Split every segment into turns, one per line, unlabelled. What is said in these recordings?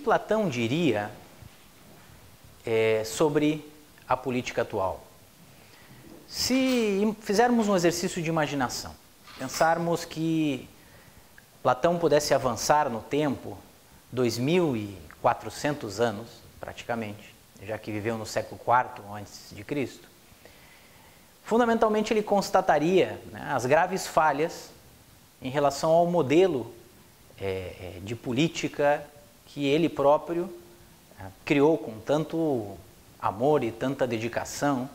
Platão diria sobre a política atual? Se fizermos um exercício de imaginação, pensarmos que Platão pudesse avançar no tempo 2.400 anos, praticamente, já que viveu no século IV a.C., fundamentalmente ele constataria, né, as graves falhas em relação ao modelo de política que ele próprio criou com tanto amor e tanta dedicação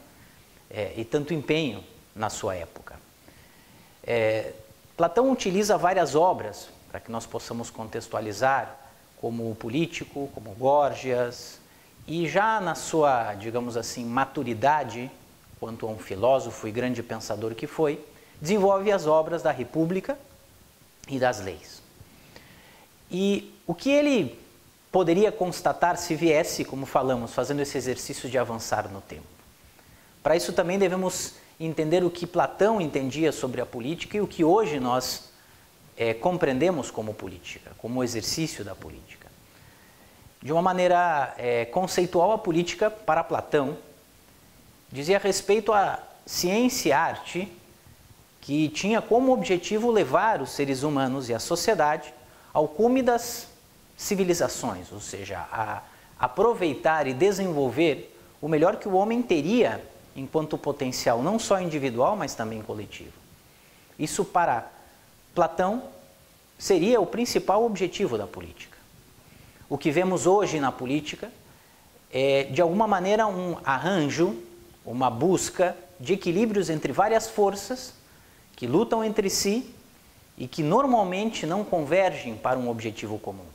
e tanto empenho na sua época. Platão utiliza várias obras para que nós possamos contextualizar, como o Político, como Górgias, e já na sua, digamos assim, maturidade, quanto a um filósofo e grande pensador que foi, desenvolve as obras da República e das Leis. E o que ele poderia constatar se viesse, como falamos, fazendo esse exercício de avançar no tempo? Para isso também devemos entender o que Platão entendia sobre a política e o que hoje nós compreendemos como política, como exercício da política. De uma maneira conceitual, a política, para Platão, dizia respeito à ciência e arte que tinha como objetivo levar os seres humanos e a sociedade ao cume das civilizações, ou seja, a aproveitar e desenvolver o melhor que o homem teria enquanto potencial, não só individual, mas também coletivo. Isso, para Platão, seria o principal objetivo da política. O que vemos hoje na política é, de alguma maneira, um arranjo, uma busca de equilíbrios entre várias forças que lutam entre si e que normalmente não convergem para um objetivo comum.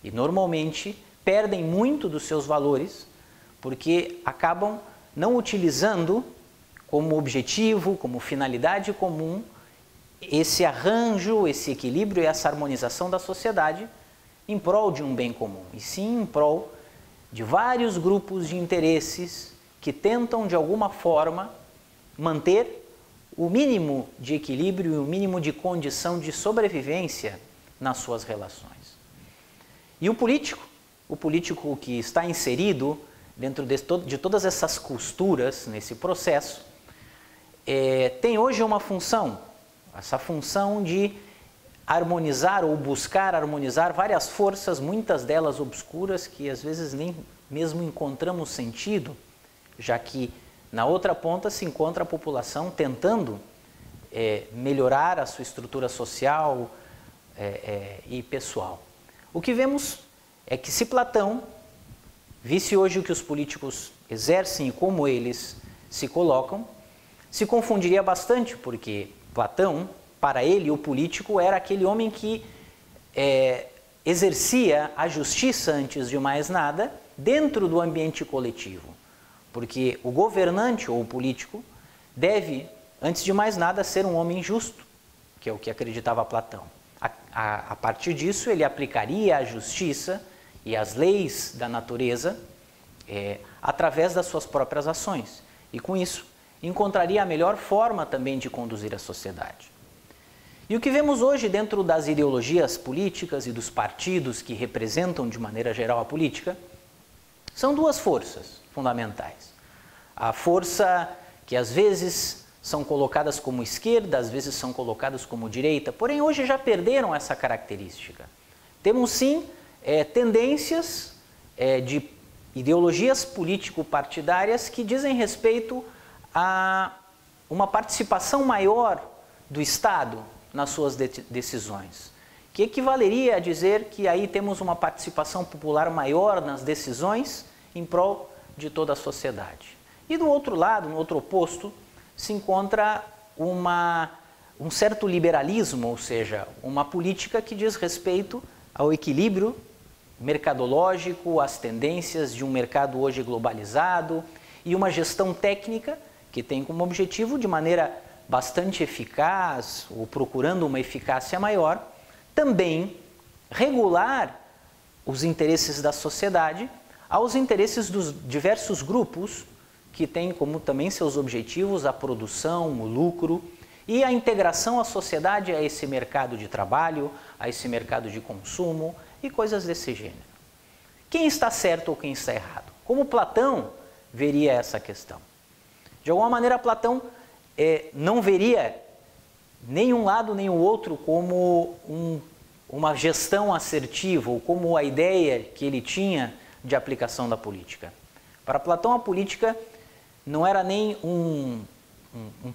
E normalmente perdem muito dos seus valores porque acabam não utilizando como objetivo, como finalidade comum, esse arranjo, esse equilíbrio e essa harmonização da sociedade em prol de um bem comum, e sim em prol de vários grupos de interesses que tentam, de alguma forma, manter o mínimo de equilíbrio e o mínimo de condição de sobrevivência nas suas relações. E o político que está inserido dentro de todas essas costuras nesse processo, tem hoje uma função, essa função de harmonizar ou buscar harmonizar várias forças, muitas delas obscuras, que às vezes nem mesmo encontramos sentido, já que na outra ponta se encontra a população tentando melhorar a sua estrutura social e pessoal. O que vemos é que, se Platão visse hoje o que os políticos exercem e como eles se colocam, se confundiria bastante, porque Platão, para ele, o político era aquele homem que exercia a justiça, antes de mais nada, dentro do ambiente coletivo. Porque o governante ou o político deve, antes de mais nada, ser um homem justo, que é o que acreditava Platão. A partir disso, ele aplicaria a justiça e as leis da natureza através das suas próprias ações. E com isso, encontraria a melhor forma também de conduzir a sociedade. E o que vemos hoje dentro das ideologias políticas e dos partidos que representam de maneira geral a política são duas forças fundamentais. A força que às vezes são colocadas como esquerda, às vezes são colocadas como direita, porém hoje já perderam essa característica. Temos sim tendências de ideologias político-partidárias que dizem respeito a uma participação maior do Estado nas suas decisões, que equivaleria a dizer que aí temos uma participação popular maior nas decisões em prol de toda a sociedade. E do outro lado, no outro oposto, se encontra um certo liberalismo, ou seja, uma política que diz respeito ao equilíbrio mercadológico, às tendências de um mercado hoje globalizado e uma gestão técnica que tem como objetivo, de maneira bastante eficaz, ou procurando uma eficácia maior, também regular os interesses da sociedade aos interesses dos diversos grupos que têm como também seus objetivos a produção, o lucro e a integração à sociedade, a esse mercado de trabalho, a esse mercado de consumo e coisas desse gênero. quem está certo ou quem está errado. Como Platão veria essa questão? De alguma maneira, Platão não veria nem um lado nem o outro como uma gestão assertiva ou como a ideia que ele tinha de aplicação da política. Para Platão, a política não era nem um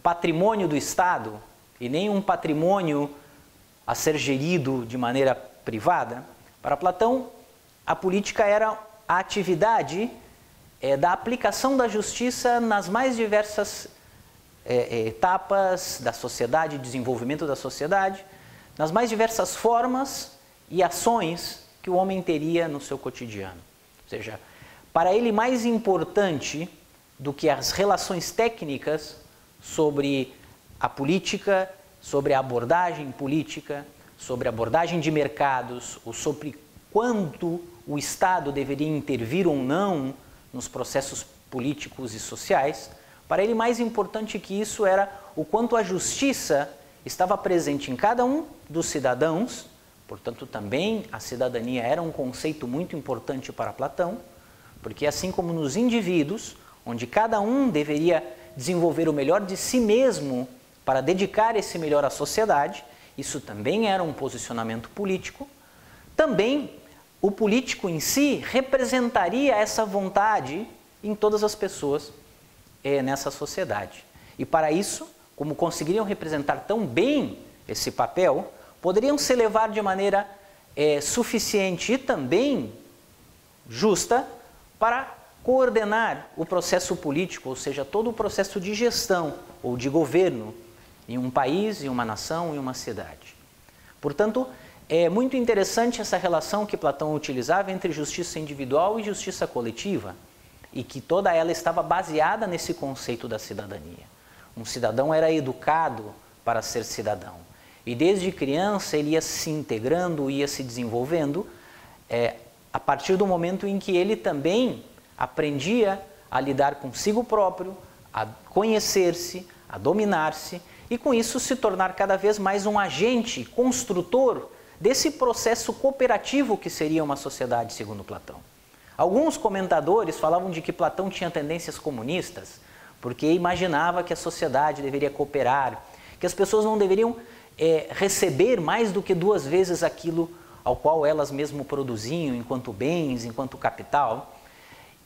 patrimônio do Estado e nem um patrimônio a ser gerido de maneira privada. Para Platão, a política era a atividade da aplicação da justiça nas mais diversas etapas da sociedade, desenvolvimento da sociedade, nas mais diversas formas e ações que o homem teria no seu cotidiano. Ou seja, para ele mais importante do que as relações técnicas sobre a política, sobre a abordagem política, sobre a abordagem de mercados, ou sobre quanto o Estado deveria intervir ou não nos processos políticos e sociais, para ele mais importante que isso era o quanto a justiça estava presente em cada um dos cidadãos, portanto também a cidadania era um conceito muito importante para Platão, porque assim como nos indivíduos, onde cada um deveria desenvolver o melhor de si mesmo para dedicar esse melhor à sociedade, isso também era um posicionamento político, também o político em si representaria essa vontade em todas as pessoas nessa sociedade. E para isso, como conseguiriam representar tão bem esse papel, poderiam se levar de maneira suficiente e também justa para coordenar o processo político, ou seja, todo o processo de gestão ou de governo em um país, em uma nação, em uma cidade. Portanto, é muito interessante essa relação que Platão utilizava entre justiça individual e justiça coletiva, e que toda ela estava baseada nesse conceito da cidadania. Um cidadão era educado para ser cidadão, e desde criança ele ia se integrando, ia se desenvolvendo, a partir do momento em que ele também aprendia a lidar consigo próprio, a conhecer-se, a dominar-se, e com isso se tornar cada vez mais um agente construtor desse processo cooperativo que seria uma sociedade segundo Platão. Alguns comentadores falavam de que Platão tinha tendências comunistas, porque imaginava que a sociedade deveria cooperar, que as pessoas não deveriam receber mais do que 2 vezes aquilo ao qual elas mesmo produziam, enquanto bens, enquanto capital.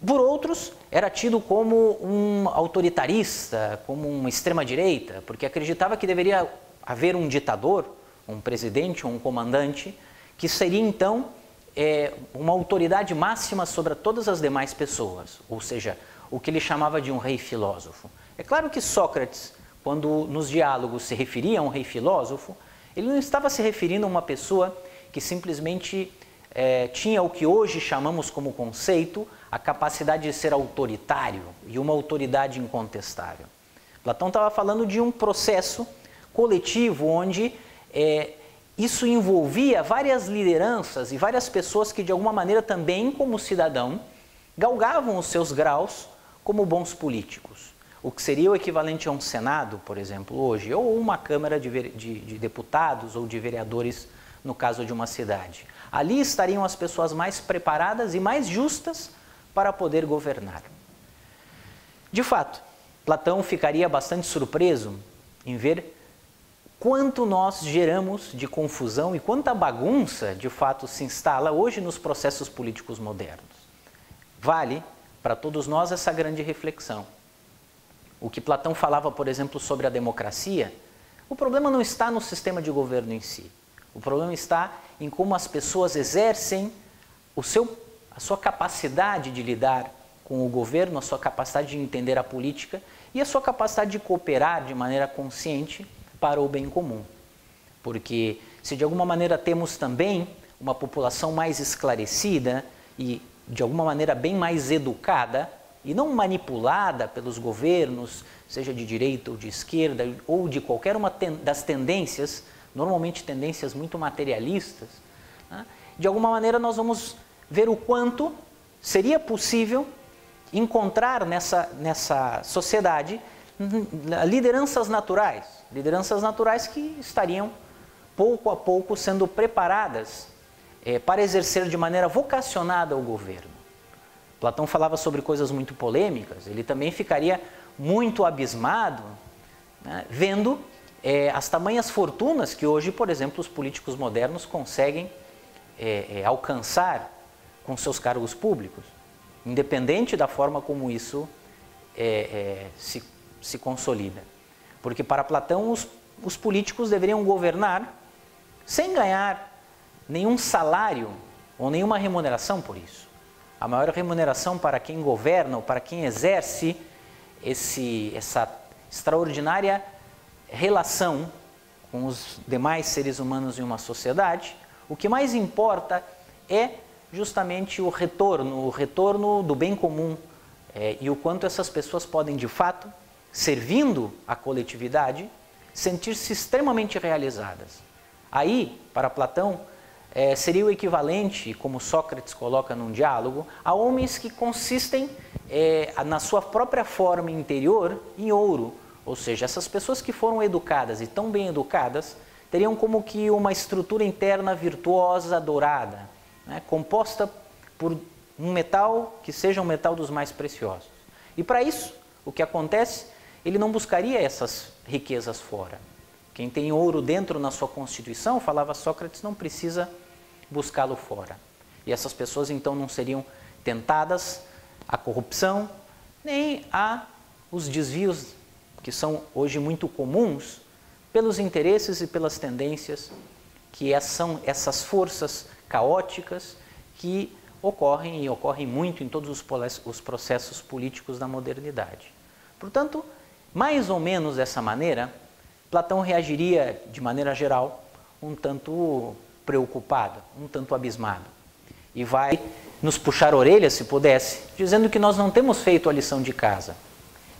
Por outros, era tido como um autoritarista, como uma extrema-direita, porque acreditava que deveria haver um ditador, um presidente ou um comandante, que seria então uma autoridade máxima sobre todas as demais pessoas, ou seja, o que ele chamava de um rei filósofo. É claro que Sócrates, quando nos diálogos se referia a um rei filósofo, ele não estava se referindo a uma pessoa que simplesmente tinha o que hoje chamamos como conceito a capacidade de ser autoritário e uma autoridade incontestável. Platão estava falando de um processo coletivo onde isso envolvia várias lideranças e várias pessoas que de alguma maneira também, como cidadão, galgavam os seus graus como bons políticos. O que seria o equivalente a um Senado, por exemplo, hoje, ou uma Câmara de Deputados ou de vereadores, no caso de uma cidade. Ali estariam as pessoas mais preparadas e mais justas para poder governar. De fato, Platão ficaria bastante surpreso em ver quanto nós geramos de confusão e quanta bagunça, de fato, se instala hoje nos processos políticos modernos. Vale para todos nós essa grande reflexão. O que Platão falava, por exemplo, sobre a democracia, o problema não está no sistema de governo em si. O problema está em como as pessoas exercem a sua capacidade de lidar com o governo, a sua capacidade de entender a política e a sua capacidade de cooperar de maneira consciente para o bem comum. Porque se de alguma maneira temos também uma população mais esclarecida e de alguma maneira bem mais educada e não manipulada pelos governos, seja de direita ou de esquerda ou de qualquer uma das tendências, normalmente tendências muito materialistas, né? De alguma maneira nós vamos ver o quanto seria possível encontrar nessa sociedade lideranças naturais que estariam pouco a pouco sendo preparadas para exercer de maneira vocacionada o governo. Platão falava sobre coisas muito polêmicas, ele também ficaria muito abismado, né, vendo as tamanhas fortunas que hoje, por exemplo, os políticos modernos conseguem alcançar com seus cargos públicos, independente da forma como isso se consolida. Porque para Platão os políticos deveriam governar sem ganhar nenhum salário ou nenhuma remuneração por isso. A maior remuneração para quem governa ou para quem exerce essa extraordinária relação com os demais seres humanos em uma sociedade, o que mais importa é justamente o retorno do bem comum e o quanto essas pessoas podem, de fato, servindo a coletividade, sentir-se extremamente realizadas. Aí, para Platão, seria o equivalente, como Sócrates coloca num diálogo, a homens que consistem na sua própria forma interior em ouro. Ou seja, essas pessoas que foram educadas e tão bem educadas teriam como que uma estrutura interna virtuosa, dourada, né, composta por um metal que seja um metal dos mais preciosos. E para isso, o que acontece? Ele não buscaria essas riquezas fora. Quem tem ouro dentro na sua constituição, falava Sócrates, não precisa buscá-lo fora. E essas pessoas então não seriam tentadas à corrupção, nem a os desvios que são hoje muito comuns pelos interesses e pelas tendências que são essas forças caóticas que ocorrem e ocorrem muito em todos os processos políticos da modernidade. Portanto, mais ou menos dessa maneira, Platão reagiria de maneira geral um tanto preocupado, um tanto abismado. E vai nos puxar a orelha, se pudesse, dizendo que nós não temos feito a lição de casa.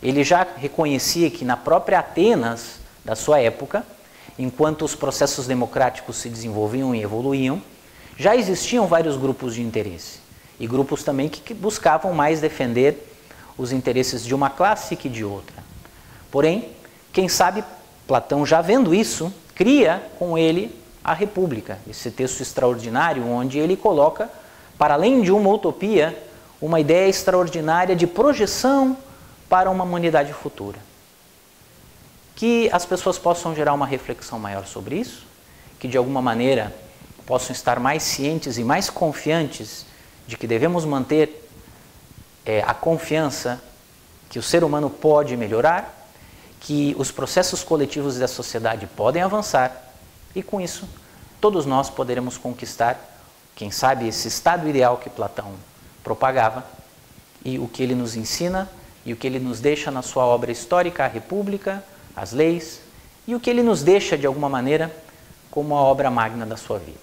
Ele já reconhecia que na própria Atenas da sua época, enquanto os processos democráticos se desenvolviam e evoluíam, já existiam vários grupos de interesse. E grupos também que buscavam mais defender os interesses de uma classe que de outra. Porém, quem sabe, Platão, já vendo isso, cria com ele a República, esse texto extraordinário onde ele coloca, para além de uma utopia, uma ideia extraordinária de projeção para uma humanidade futura. Que as pessoas possam gerar uma reflexão maior sobre isso, que de alguma maneira possam estar mais cientes e mais confiantes de que devemos manter a confiança que o ser humano pode melhorar, que os processos coletivos da sociedade podem avançar e com isso todos nós poderemos conquistar, quem sabe, esse estado ideal que Platão propagava e o que ele nos ensina e o que ele nos deixa na sua obra histórica, a República, as leis, e o que ele nos deixa, de alguma maneira, como a obra magna da sua vida.